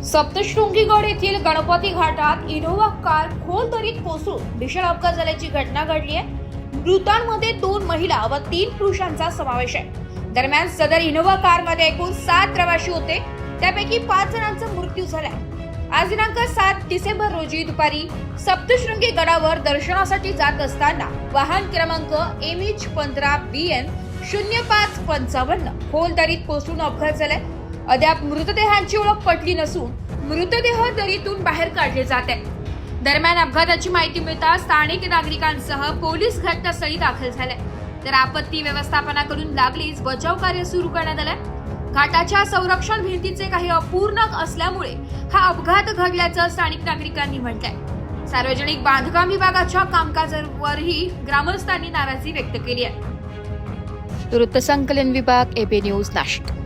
सप्तशृंगीगड येथील गणपती घाटात Innova car खोल दरीत कोसळून भीषण अपघात झाल्याची घटना घडली आहे। मृतांमध्ये 2 महिला व 3 पुरुषांचा समावेश आहे। दरम्यान सदर इनोव्हा कारमध्ये एकूण 7 प्रवासी होते, त्यापैकी 5 जणांचा मृत्यू झालाय। आज दिनांक 7 डिसेंबर रोजी दुपारी सप्तशृंगी गडावर दर्शनासाठी जात असताना वाहन क्रमांक MH15BN 0555 खोल दरीत कोसळून अपघात झालाय। अद्याप मृतदेहांची ओळख पटली नसून मृतदेह दरीतून बाहेर काढले जात आहेत। दरम्यान अपघाताची माहिती मिळताच स्थानिक नागरिकांसह पोलीस घटनास्थळी दाखल झाले, तर आपत्ती व्यवस्थापनाकडून लागलीच बचाव कार्य सुरू करण्यात आले। घाटाच्या संरक्षण भिंतीचे काही अपूर्ण असल्यामुळे हा अपघात घडल्याचं स्थानिक नागरिकांनी म्हटलंय। सार्वजनिक बांधकाम विभागाच्या कामकाजावरही ग्रामस्थांनी नाराजी व्यक्त केली आहे। वृत्तसंकलन विभाग, एबी न्यूज, नाशिक।